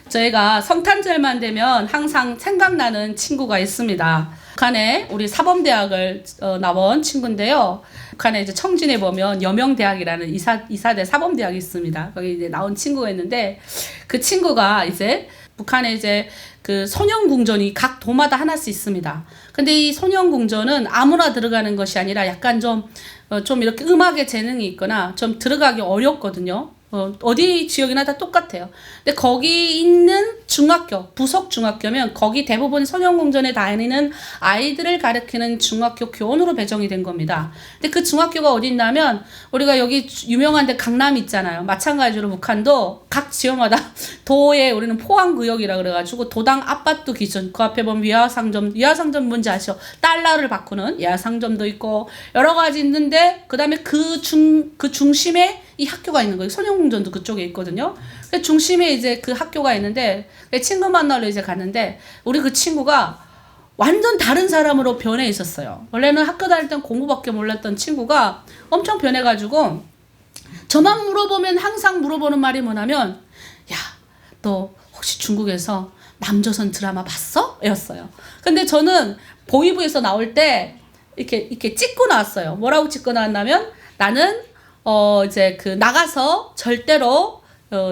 저희가 성탄절만 되면 항상 생각나는 친구가 있습니다. 북한에 우리 사범대학을 나온 친구인데요. 북한에 이제 청진에 보면 여명대학이라는 이사대 사범대학이 있습니다. 거기 이제 나온 친구가 있는데 그 친구가 이제 북한에 이제 그 소년궁전이 각 도마다 하나씩 있습니다. 근데 이 소년궁전은 아무나 들어가는 것이 아니라 약간 좀 이렇게 음악에 재능이 있거나 좀 들어가기 어렵거든요. 어디 지역이나 다 똑같아요. 근데 거기 있는 중학교, 부속 중학교면 거기 대부분 소년궁전에 다니는 아이들을 가르치는 중학교 교원으로 배정이 된 겁니다. 근데 그 중학교가 어디 있냐면 우리가 여기 유명한 데 강남 있잖아요. 마찬가지로 북한도 각 지역마다 도에 우리는 포항구역이라 그래가지고 도당 아파트 기준 그 앞에 보면 위화상점 뭔지 아시죠? 달러를 바꾸는 위화상점도 있고 여러 가지 있는데 그 다음에 그 중심에 이 학교가 있는 거예요. 소년궁전도 그쪽에 있거든요. 중심에 이제 그 학교가 있는데 친구 만나러 이제 갔는데 우리 그 친구가 완전 다른 사람으로 변해 있었어요. 원래는 학교 다닐 땐 공부밖에 몰랐던 친구가 엄청 변해가지고 저만 물어보면 항상 물어보는 말이 뭐냐면 야, 너 혹시 중국에서 남조선 드라마 봤어? 였어요. 근데 저는 보이브에서 나올 때 이렇게 찍고 나왔어요. 뭐라고 찍고 나왔냐면 나는 이제 그 나가서 절대로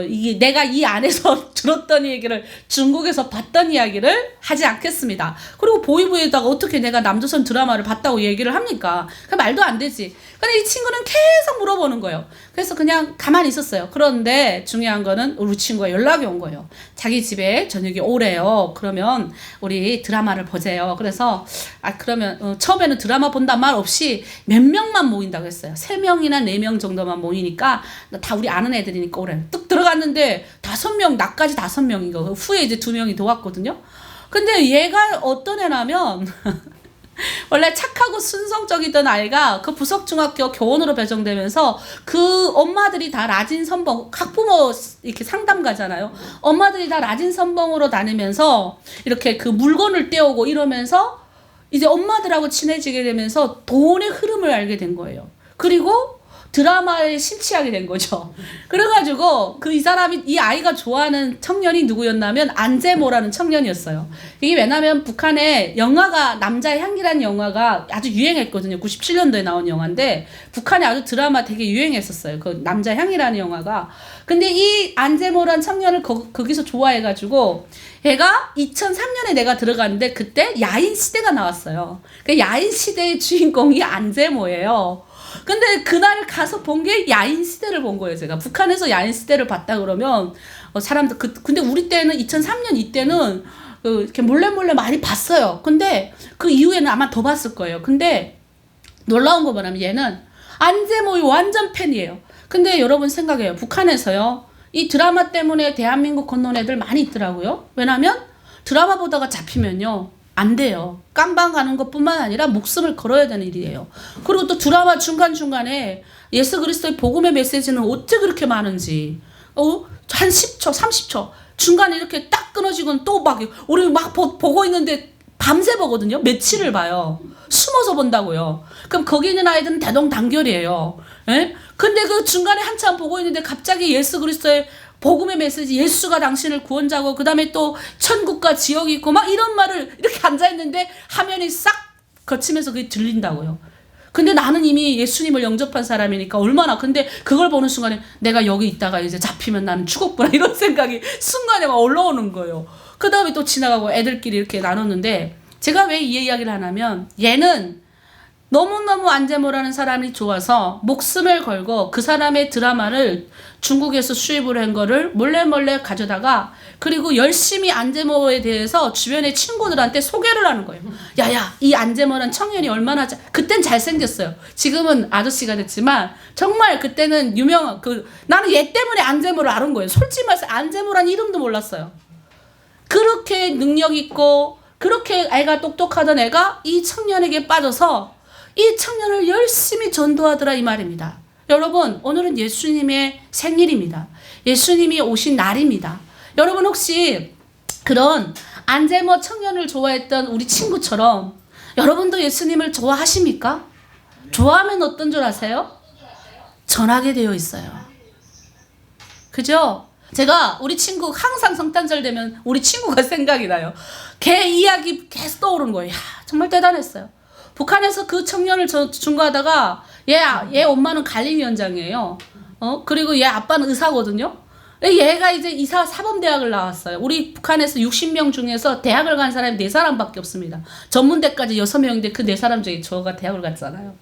이게 내가 이 안에서 들었던 얘기를 중국에서 봤던 이야기를 하지 않겠습니다. 그리고 보이브에다가 어떻게 내가 남조선 드라마를 봤다고 얘기를 합니까? 그 말도 안 되지. 근데 이 친구는 계속 물어보는 거예요. 그래서 그냥 가만히 있었어요. 그런데 중요한 거는 우리 친구가 연락이 온 거예요. 자기 집에 저녁에 오래요. 그러면 우리 드라마를 보재요. 그래서 그러면 처음에는 드라마 본단 말 없이 몇 명만 모인다고 했어요. 3명이나 4명 정도만 모이니까 다 우리 아는 애들이니까 오래. 뚝 들어갔는데 5명, 나까지 5명인 거. 후에 이제 2명이 더 왔거든요. 근데 얘가 어떤 애냐면 원래 착하고 순성적이던 아이가 그 부석중학교 교원으로 배정되면서 그 엄마들이 다 라진 선봉, 학부모 이렇게 상담 가잖아요. 엄마들이 다 라진 선봉으로 다니면서 이렇게 그 물건을 떼오고 이러면서 이제 엄마들하고 친해지게 되면서 돈의 흐름을 알게 된 거예요. 그리고 드라마에 심취하게 된 거죠. 그래가지고 이 아이가 좋아하는 청년이 누구였냐면 안재모라는 청년이었어요. 이게 왜냐면 북한에 영화가 남자의 향기라는 영화가 아주 유행했거든요. 97년도에 나온 영화인데 북한에 아주 드라마 되게 유행했었어요. 그 남자의 향이라는 영화가. 근데 이 안재모라는 청년을 거기서 좋아해가지고 얘가 2003년에 내가 들어갔는데 그때 야인시대가 나왔어요. 그 야인시대의 주인공이 안재모예요. 근데 그날 가서 본 게 야인시대를 본 거예요. 제가 북한에서 야인시대를 봤다 그러면 사람들 근데 우리 때는 2003년 이때는 이렇게 몰래 많이 봤어요. 근데 그 이후에는 아마 더 봤을 거예요. 근데 놀라운 거 뭐냐면 얘는 안재모의 완전 팬이에요. 근데 여러분 생각해요. 북한에서요 이 드라마 때문에 대한민국 건너온 애들 많이 있더라고요. 왜냐면 드라마 보다가 잡히면요 안 돼요. 깜방 가는 것뿐만 아니라 목숨을 걸어야 되는 일이에요. 그리고 또 드라마 중간중간에 예수 그리스도의 복음의 메시지는 어째 그렇게 많은지 한 10초 30초 중간에 이렇게 딱 끊어지고는 또 막 우리 막 보고 있는데 밤새 보거든요. 며칠을 봐요. 숨어서 본다고요. 그럼 거기 있는 아이들은 대동단결이에요. 예? 근데 그 중간에 한참 보고 있는데 갑자기 예수 그리스도의 복음의 메시지, 예수가 당신을 구원자고 그 다음에 또 천국과 지옥이 있고 막 이런 말을 이렇게 앉아있는데 화면이 싹 거치면서 그게 들린다고요. 근데 나는 이미 예수님을 영접한 사람이니까 얼마나 근데 그걸 보는 순간에 내가 여기 있다가 이제 잡히면 나는 죽었구나 이런 생각이 순간에 막 올라오는 거예요. 그 다음에 또 지나가고 애들끼리 이렇게 나눴는데 제가 왜 이 이야기를 하냐면 얘는 너무너무 안재모라는 사람이 좋아서 목숨을 걸고 그 사람의 드라마를 중국에서 수입을 한 거를 몰래 가져다가 그리고 열심히 안재모에 대해서 주변의 친구들한테 소개를 하는 거예요. 야야 이 안재모란 청년이 얼마나 그땐 잘생겼어요. 지금은 아저씨가 됐지만 정말 그때는 유명한 나는 얘 때문에 안재모를 알은 거예요. 솔직히 말해서 안재모란 이름도 몰랐어요. 그렇게 능력 있고 그렇게 애가 똑똑하던 애가 이 청년에게 빠져서 이 청년을 열심히 전도하더라 이 말입니다. 여러분 오늘은 예수님의 생일입니다. 예수님이 오신 날입니다. 여러분 혹시 그런 안재모 청년을 좋아했던 우리 친구처럼 여러분도 예수님을 좋아하십니까? 좋아하면 어떤 줄 아세요? 전하게 되어 있어요. 그죠? 제가 우리 친구 항상 성탄절 되면 우리 친구가 생각이 나요. 걔 이야기 계속 떠오르는 거예요. 야, 정말 대단했어요. 북한에서 그 청년을 중과하다가 얘 엄마는 관리위원장이에요. 그리고 얘 아빠는 의사거든요. 얘가 이제 이사 사범대학을 나왔어요. 우리 북한에서 60명 중에서 대학을 간 사람이 4사람밖에 없습니다. 전문대까지 6명인데 그 4사람 중에 저가 대학을 갔잖아요.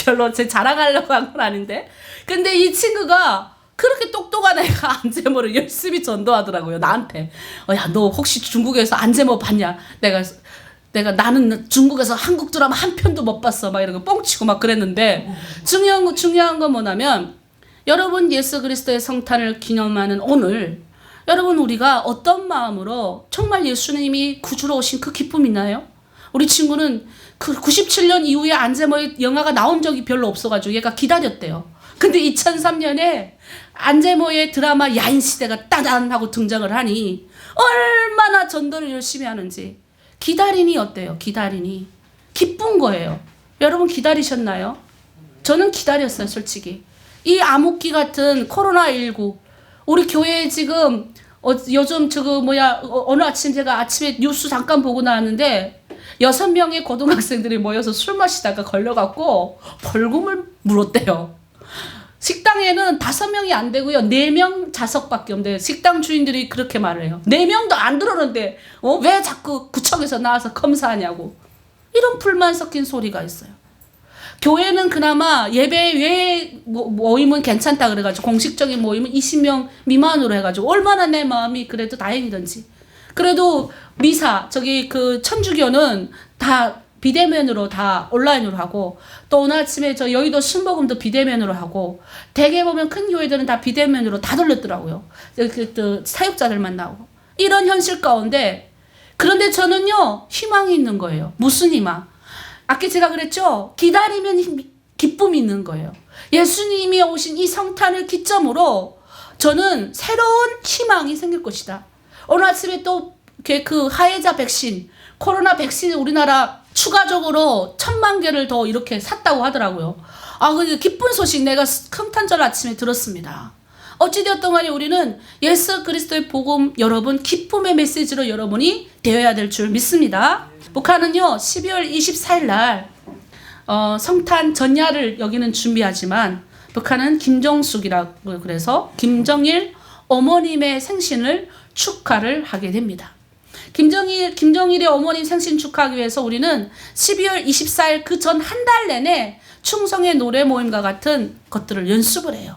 별로 제 자랑하려고 한 건 아닌데. 근데 이 친구가 그렇게 똑똑한 애가 안제모를 열심히 전도하더라고요. 나한테. 야, 너 혹시 중국에서 안제모 봤냐? 나는 중국에서 한국 드라마 한 편도 못 봤어. 막 이런 거 뻥치고 막 그랬는데 중요한 건 뭐냐면 여러분 예수 그리스도의 성탄을 기념하는 오늘 여러분 우리가 어떤 마음으로 정말 예수님이 구주로 오신 그 기쁨이 있나요? 우리 친구는 그 97년 이후에 안제모의 영화가 나온 적이 별로 없어가지고 얘가 기다렸대요. 근데 2003년에 안제모의 드라마 야인시대가 따단 하고 등장을 하니 얼마나 전도를 열심히 하는지 기다리니 어때요? 기다리니 기쁜 거예요. 여러분 기다리셨나요? 저는 기다렸어요. 솔직히 이 암흑기 같은 코로나19 우리 교회에 지금 요즘 어느 아침 제가 아침에 뉴스 잠깐 보고 나왔는데 6명의 고등학생들이 모여서 술 마시다가 걸려갖고 벌금을 물었대요. 식당에는 5명이 안 되고요. 4명 좌석밖에 없는데 식당 주인들이 그렇게 말을 해요. 4명도 안 들어오는데 왜 자꾸 구청에서 나와서 검사하냐고. 이런 불만 섞인 소리가 있어요. 교회는 그나마 예배 외에 모임은 괜찮다 그래가지고 공식적인 모임은 20명 미만으로 해가지고 얼마나 내 마음이 그래도 다행이던지. 그래도 미사 그 천주교는 다 비대면으로 다 온라인으로 하고 또 오늘 아침에 저 여의도 신복음도 비대면으로 하고 대개 보면 큰 교회들은 다 비대면으로 다 돌렸더라고요. 그 사역자들만 나오고 이런 현실 가운데 그런데 저는요 희망이 있는 거예요. 무슨 희망? 아까 제가 그랬죠. 기다리면 기쁨이 있는 거예요. 예수님이 오신 이 성탄을 기점으로 저는 새로운 희망이 생길 것이다. 오늘 아침에 또 그 화이자 백신 코로나 백신 우리나라 추가적으로 1000만 개를 더 이렇게 샀다고 하더라고요. 그 기쁜 소식 내가 성탄절 아침에 들었습니다. 어찌되었던 간에 우리는 예수 그리스도의 복음 여러분 기쁨의 메시지로 여러분이 되어야 될 줄 믿습니다. 북한은요 12월 24일 날 성탄 전야를 여기는 준비하지만 북한은 김정숙이라고 그래서 김정일 어머님의 생신을 축하를 하게 됩니다. 김정일의 어머님 생신 축하하기 위해서 우리는 12월 24일 그 전 한 달 내내 충성의 노래 모임과 같은 것들을 연습을 해요.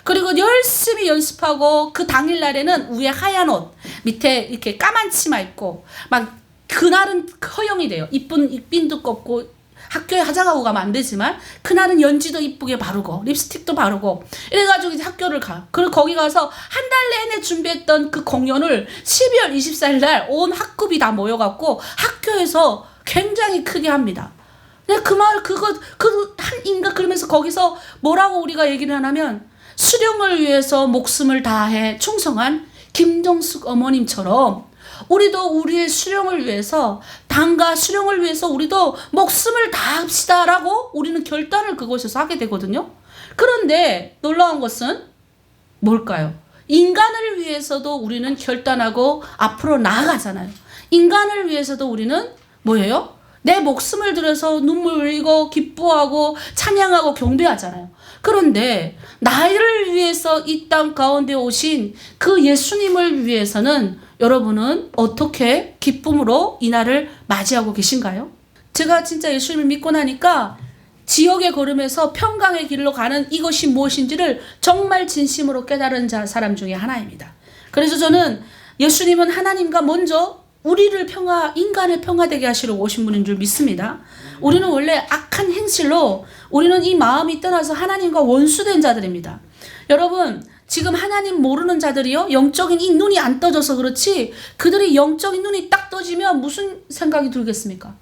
그리고 열심히 연습하고 그 당일날에는 위에 하얀 옷 밑에 이렇게 까만 치마 입고 막 그날은 허용이 돼요. 이쁜 입빈도 꺾고 학교에 화장하고 가면 안 되지만 그날은 연지도 이쁘게 바르고 립스틱도 바르고 이래가지고 이제 학교를 가. 그리고 거기 가서 한 달 내내 준비했던 그 공연을 12월 24일 날 온 학급이 다 모여갖고 학교에서 굉장히 크게 합니다. 근데 한 인가 그러면서 거기서 뭐라고 우리가 얘기를 하냐면 수령을 위해서 목숨을 다해 충성한 김정숙 어머님처럼 우리도 우리의 수령을 위해서 당과 수령을 위해서 우리도 목숨을 다합시다라고 우리는 결단을 그곳에서 하게 되거든요. 그런데 놀라운 것은 뭘까요? 인간을 위해서도 우리는 결단하고 앞으로 나아가잖아요. 인간을 위해서도 우리는 뭐예요? 내 목숨을 들여서 눈물 흘리고 기뻐하고 찬양하고 경배하잖아요. 그런데 나를 위해서 이 땅 가운데 오신 그 예수님을 위해서는 여러분은 어떻게 기쁨으로 이 날을 맞이하고 계신가요? 제가 진짜 예수님을 믿고 나니까 지옥의 걸음에서 평강의 길로 가는 이것이 무엇인지를 정말 진심으로 깨달은 사람 중에 하나입니다. 그래서 저는 예수님은 하나님과 먼저 우리를 인간을 평화되게 하시러 오신 분인 줄 믿습니다. 우리는 원래 악한 행실로 우리는 이 마음이 떠나서 하나님과 원수된 자들입니다. 여러분 지금 하나님 모르는 자들이요 영적인 이 눈이 안 떠져서 그렇지 그들이 영적인 눈이 딱 떠지면 무슨 생각이 들겠습니까?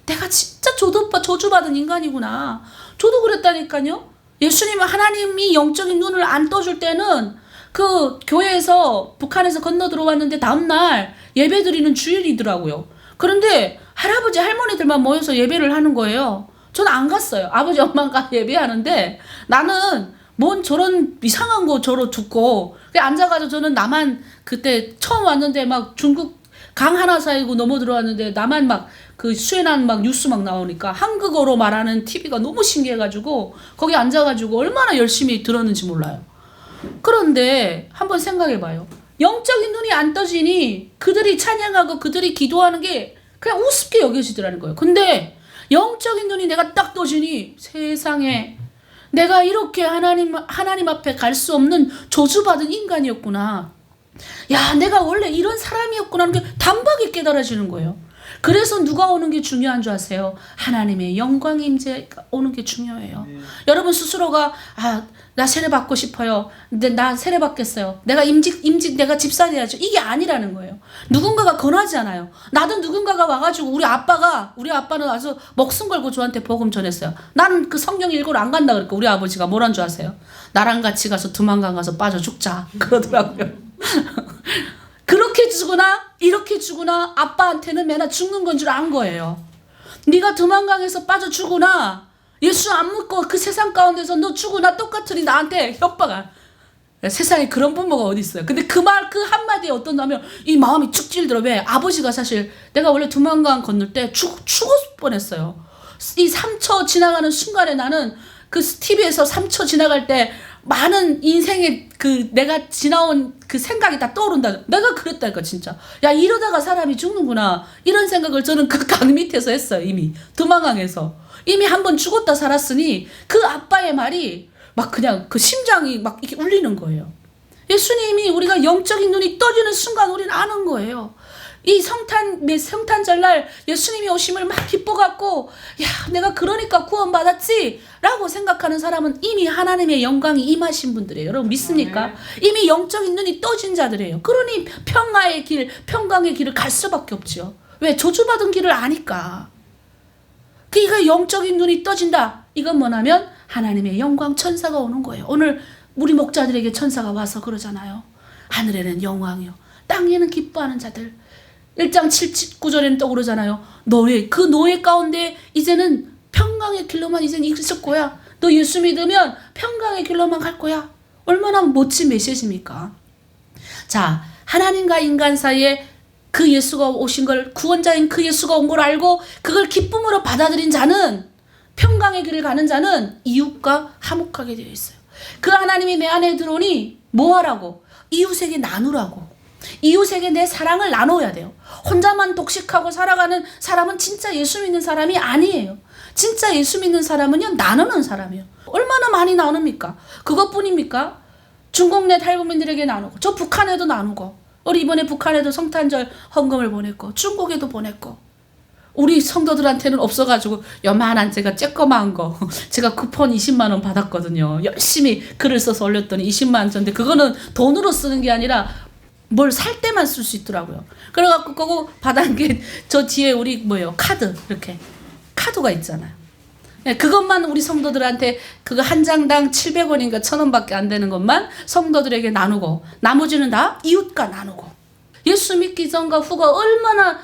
내가 진짜 저주받은 인간이구나. 저도 그랬다니까요. 예수님은 하나님이 영적인 눈을 안 떠줄 때는 그 교회에서 북한에서 건너 들어왔는데 다음날 예배 드리는 주일이더라고요. 그런데 할아버지 할머니들만 모여서 예배를 하는 거예요. 저는 안 갔어요. 아버지 엄마가 예배하는데 나는 뭔 저런 이상한 거 저러 듣고 앉아가지고 저는 나만 그때 처음 왔는데 막 중국 강 하나 사이고 넘어 들어왔는데 나만 막 그 수해난 막 뉴스 막 나오니까 한국어로 말하는 TV가 너무 신기해가지고 거기 앉아가지고 얼마나 열심히 들었는지 몰라요. 그런데 한번 생각해봐요. 영적인 눈이 안 떠지니 그들이 찬양하고 그들이 기도하는 게 그냥 우습게 여겨지더라는 거예요. 근데 영적인 눈이 내가 딱 떠지니 세상에 내가 이렇게 하나님 앞에 갈 수 없는 저주받은 인간이었구나. 야, 내가 원래 이런 사람이었구나 하는 게 단박에 깨달아지는 거예요. 그래서 누가 오는 게 중요한 줄 아세요? 하나님의 영광의 임재가 오는 게 중요해요. 여러분 스스로가 나 세례 받고 싶어요. 근데 나 세례 받겠어요. 내가 임직 내가 집사 돼야죠. 이게 아니라는 거예요. 누군가가 권하지 않아요. 나도 누군가가 와가지고 우리 아빠는 아주 목숨 걸고 저한테 복음 전했어요. 나는 그 성경 읽으러 안 간다 그러니까 우리 아버지가 뭐란 줄 아세요? 나랑 같이 가서 두만강 가서 빠져 죽자 그러더라고요. 그렇게 주거나 이렇게 주거나 아빠한테는 맨날 죽는 건 줄 안 거예요. 네가 두만강에서 빠져 죽으나 예수 안 믿고 그 세상 가운데서 너 죽으나 똑같으니 나한테 협박을. 세상에 그런 부모가 어디 있어요. 근데 그 한마디에 어떤다면 이 마음이 축 찔들어. 왜? 아버지가 사실 내가 원래 두만강 건널 때 죽었을 뻔했어요. 이 3초 지나가는 순간에 나는 그 TV에서 3초 지나갈 때 많은 인생의 그 내가 지나온 그 생각이 다 떠오른다. 내가 그랬다니까 진짜. 야, 이러다가 사람이 죽는구나. 이런 생각을 저는 그 강 밑에서 했어요. 이미 두만강에서. 이미 한번 죽었다 살았으니 그 아빠의 말이 막 그냥 그 심장이 막 이렇게 울리는 거예요. 예수님이 우리가 영적인 눈이 떠지는 순간 우리는 아는 거예요. 이 성탄절날 예수님이 오심을 막 기뻐갖고 야, 내가 그러니까 구원받았지 라고 생각하는 사람은 이미 하나님의 영광이 임하신 분들이에요. 여러분 믿습니까? 이미 영적인 눈이 떠진 자들이에요. 그러니 평강의 길을 갈 수밖에 없죠. 왜? 저주받은 길을 아니까. 그러니까 영적인 눈이 떠진다. 이건 뭐냐면 하나님의 영광 천사가 오는 거예요. 오늘 우리 목자들에게 천사가 와서 그러잖아요. 하늘에는 영광이요 땅에는 기뻐하는 자들. 1장 7-9절에는 또 그러잖아요. 그 노예 가운데 이제는 평강의 길로만 이제는 있을 거야. 너 예수 믿으면 평강의 길로만 갈 거야. 얼마나 멋진 메시지입니까? 자, 하나님과 인간 사이에 그 예수가 오신 걸, 구원자인 그 예수가 온 걸 알고 그걸 기쁨으로 받아들인 자는, 평강의 길을 가는 자는 이웃과 화목하게 되어 있어요. 그 하나님이 내 안에 들어오니 뭐 하라고? 이웃에게 나누라고. 이웃에게 내 사랑을 나눠야 돼요. 혼자만 독식하고 살아가는 사람은 진짜 예수 믿는 사람이 아니에요. 진짜 예수 믿는 사람은요, 나누는 사람이에요. 얼마나 많이 나눕니까? 그것뿐입니까? 중국 내 탈북민들에게 나누고, 저 북한에도 나누고, 우리 이번에 북한에도 성탄절 헌금을 보냈고, 중국에도 보냈고, 우리 성도들한테는 없어가지고 요만한 제가 쬐꺼만 거 제가 쿠폰 20만 원 받았거든요. 열심히 글을 써서 올렸더니 20만 원 줬는데 그거는 돈으로 쓰는 게 아니라 뭘 살 때만 쓸 수 있더라고요. 그래갖고 그거 받은 게 저 뒤에 우리 카드, 이렇게 카드가 있잖아요. 네, 그것만 우리 성도들한테 그거 한 장당 700원인가 1,000원밖에 안 되는 것만 성도들에게 나누고, 나머지는 다 이웃과 나누고. 예수 믿기 전과 후가 얼마나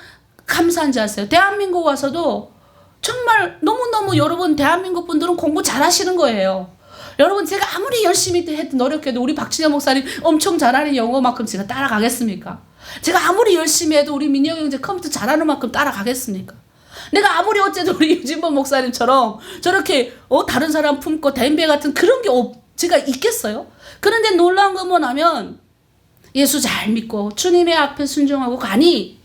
감사한지 아세요? 대한민국 와서도 정말 너무너무 여러분 대한민국 분들은 공부 잘하시는 거예요. 여러분 제가 아무리 열심히 노력해도 우리 박진영 목사님 엄청 잘하는 영어만큼 제가 따라가겠습니까? 제가 아무리 열심히 해도 우리 민혁이 형제 컴퓨터 잘하는 만큼 따라가겠습니까? 내가 아무리 어째도 우리 유진범 목사님처럼 저렇게 다른 사람 품고 댐베 같은 그런 게 제가 있겠어요? 그런데 놀라운 건 뭐냐면 예수 잘 믿고 주님의 앞에 순종하고 가니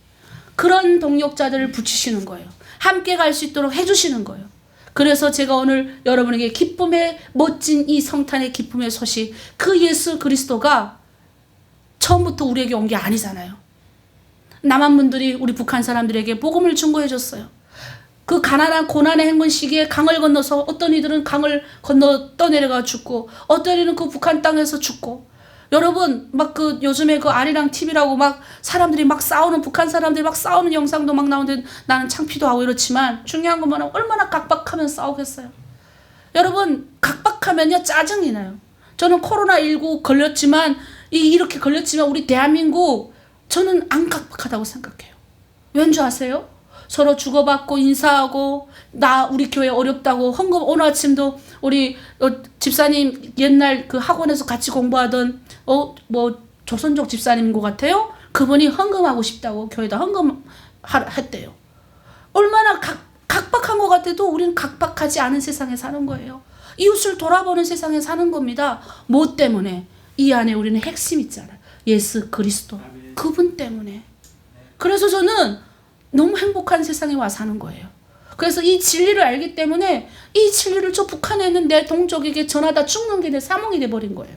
그런 동역자들을 붙이시는 거예요. 함께 갈 수 있도록 해주시는 거예요. 그래서 제가 오늘 여러분에게 기쁨의 멋진 이 성탄의 기쁨의 소식, 그 예수 그리스도가 처음부터 우리에게 온 게 아니잖아요. 남한 분들이 우리 북한 사람들에게 복음을 증거해 줬어요. 그 가난한 고난의 행군 시기에 강을 건너서 어떤 이들은 강을 건너 떠내려가 죽고, 어떤 이들은 그 북한 땅에서 죽고, 여러분 막 요즘에 아리랑 TV라고 막 사람들이 막 싸우는, 북한 사람들이 막 싸우는 영상도 막 나오는데 나는 창피도 하고 이렇지만 중요한 건 뭐냐면 얼마나 각박하면 싸우겠어요. 여러분 각박하면요 짜증이 나요. 저는 코로나19 걸렸지만 이렇게 걸렸지만 우리 대한민국 저는 안 각박하다고 생각해요. 왠 줄 아세요? 서로 주고받고 인사하고, 우리 교회 어렵다고 헌금, 오늘 아침도 우리 집사님 옛날 그 학원에서 같이 공부하던 조선족 집사님인 것 같아요. 그분이 헌금하고 싶다고 교회에다 헌금했대요. 얼마나 각박한 것 같아도 우리는 각박하지 않은 세상에 사는 거예요. 이웃을 돌아보는 세상에 사는 겁니다. 뭐 때문에? 이 안에 우리는 핵심 있잖아요. 예수 그리스도. 그분 때문에. 그래서 저는 너무 행복한 세상에 와 사는 거예요. 그래서 이 진리를 알기 때문에 이 진리를 저 북한에 있는 내 동족에게 전하다 죽는 게 내 사명이 돼버린 거예요.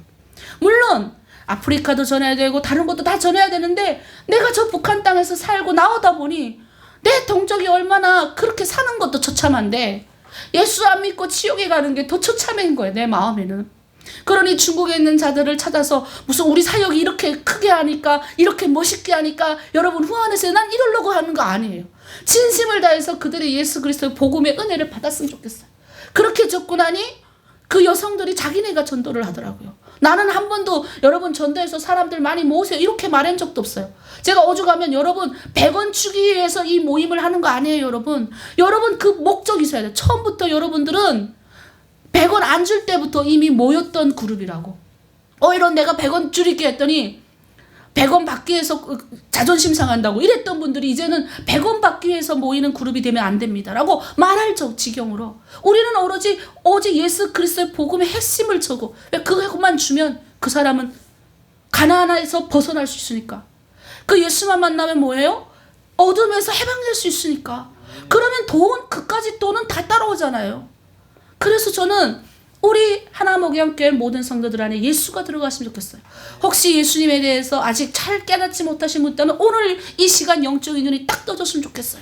물론 아프리카도 전해야 되고 다른 것도 다 전해야 되는데, 내가 저 북한 땅에서 살고 나오다 보니 내 동족이 얼마나 그렇게 사는 것도 처참한데 예수 안 믿고 지옥에 가는 게 더 처참한 거예요, 내 마음에는. 그러니 중국에 있는 자들을 찾아서 무슨 우리 사역이 이렇게 크게 하니까, 이렇게 멋있게 하니까 여러분 후원해서 난 이러려고 하는 거 아니에요. 진심을 다해서 그들의 예수 그리스도의 복음의 은혜를 받았으면 좋겠어요. 그렇게 접근하니 그 여성들이 자기네가 전도를 하더라고요. 나는 한 번도 여러분 전도해서 사람들 많이 모으세요 이렇게 말한 적도 없어요. 제가 오죽하면 여러분 100원 주기 위해서 이 모임을 하는 거 아니에요. 여러분 그 목적이 있어야 돼요. 처음부터 여러분들은 100원 안 줄 때부터 이미 모였던 그룹이라고. 이런 내가 100원 줄일게 했더니 100원 받기 위해서 자존심 상한다고 이랬던 분들이 이제는 100원 받기 위해서 모이는 그룹이 되면 안 됩니다 라고 말할 지경으로. 우리는 오직 예수 그리스도의 복음의 핵심을 주고, 그것만 주면 그 사람은 가난에서 벗어날 수 있으니까. 그 예수만 만나면 뭐예요? 어둠에서 해방될 수 있으니까. 그러면 그까지 돈은 다 따라오잖아요. 그래서 저는 우리 하나목양교회 모든 성도들 안에 예수가 들어갔으면 좋겠어요. 혹시 예수님에 대해서 아직 잘 깨닫지 못하신 분 있다면 오늘 이 시간 영적인 눈이 딱 떠졌으면 좋겠어요.